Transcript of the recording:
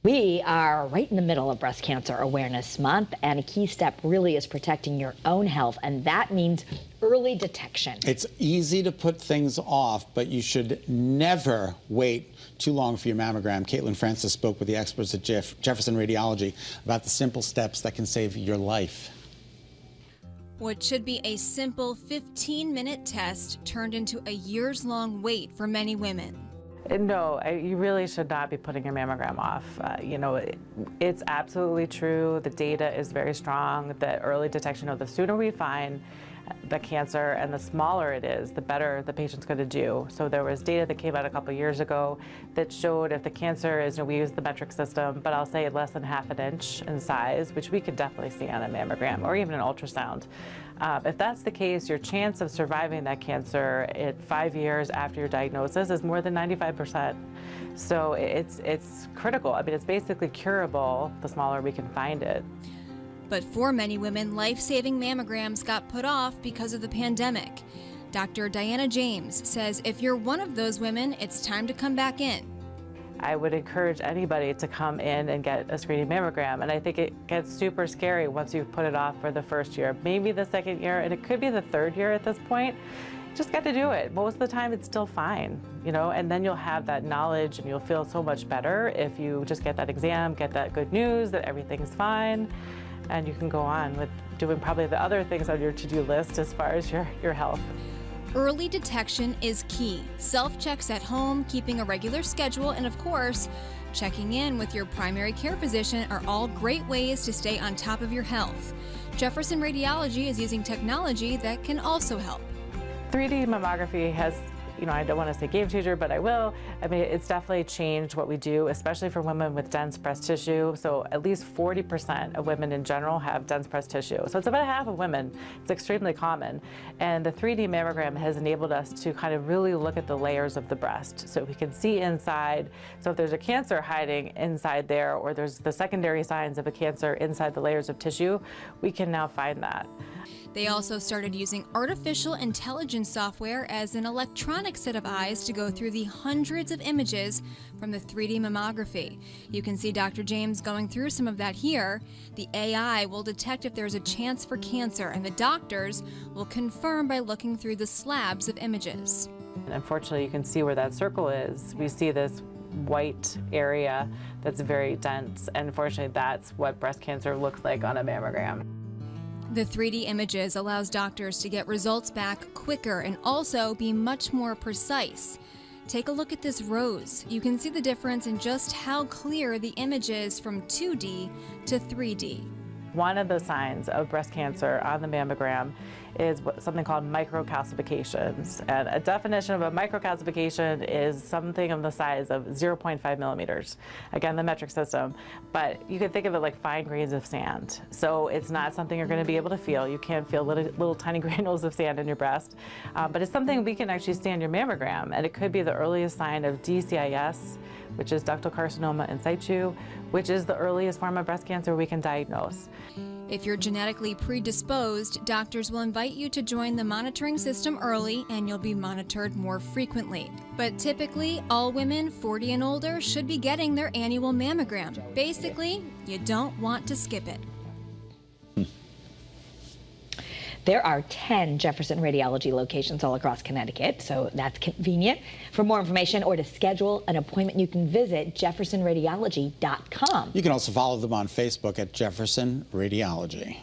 We are right in the middle of Breast Cancer Awareness Month, and a key step really is protecting your own health, and that means early detection. It's easy to put things off, but you should never wait too long for your mammogram. Caitlin Francis spoke with the experts at Jefferson Radiology about the simple steps that can save your life. What should be a simple 15-minute test turned into a years-long wait for many women. No, you really should not be putting your mammogram off. It's absolutely true. The data is very strong. The early detection, the sooner we find the cancer and the smaller it is, the better the patient's going to do. So there was data that came out a couple years ago that showed if the cancer is, we use the metric system, but I'll say less than ½ an inch in size, which we could definitely see on a mammogram or even an ultrasound. If that's the case, your chance of surviving that cancer at 5 years after your diagnosis is more than 95%. So it's critical. I mean, it's basically curable the smaller we can find it. But for many women, life-saving mammograms got put off because of the pandemic. Dr. Diana James says if you're one of those women, it's time to come back in. I would encourage anybody to come in and get a screening mammogram, and I think it gets super scary once you've put it off for the first year, maybe the second year, and it could be the third year at this point. Just got to do it. Most of the time it's still fine, and then you'll have that knowledge and you'll feel so much better if you just get that exam, get that good news that everything's fine, and you can go on with doing probably the other things on your to-do list as far as your health. Early detection is key. Self-checks at home, keeping a regular schedule, and of course, checking in with your primary care physician are all great ways to stay on top of your health. Jefferson Radiology is using technology that can also help. 3D mammography has, I don't want to say game changer, but I will. I mean, it's definitely changed what we do, especially for women with dense breast tissue. So at least 40% of women in general have dense breast tissue. So it's about half of women. It's extremely common. And the 3D mammogram has enabled us to kind of really look at the layers of the breast. So we can see inside. So if there's a cancer hiding inside there, or there's the secondary signs of a cancer inside the layers of tissue, we can now find that. They also started using artificial intelligence software as an electronic set of eyes to go through the hundreds of images from the 3D mammography. You can see Dr. James going through some of that here. The AI will detect if there's a chance for cancer, and the doctors will confirm by looking through the slabs of images. And unfortunately, you can see where that circle is. We see this white area that's very dense, and unfortunately, that's what breast cancer looks like on a mammogram. The 3D images allows doctors to get results back quicker and also be much more precise. Take a look at this rose. You can see the difference in just how clear the image is from 2D to 3D. One of the signs of breast cancer on the mammogram is something called microcalcifications. And a definition of a microcalcification is something of the size of 0.5 millimeters. Again, the metric system. But you can think of it like fine grains of sand. So it's not something you're going to be able to feel. You can't feel little tiny granules of sand in your breast. But it's something we can actually see on your mammogram. And it could be the earliest sign of DCIS, which is ductal carcinoma in situ, which is the earliest form of breast cancer we can diagnose. If you're genetically predisposed, doctors will invite you to join the monitoring system early and you'll be monitored more frequently. But typically, all women 40 and older should be getting their annual mammogram. Basically, you don't want to skip it. There are 10 Jefferson Radiology locations all across Connecticut, so that's convenient. For more information or to schedule an appointment, you can visit jeffersonradiology.com. You can also follow them on Facebook at Jefferson Radiology.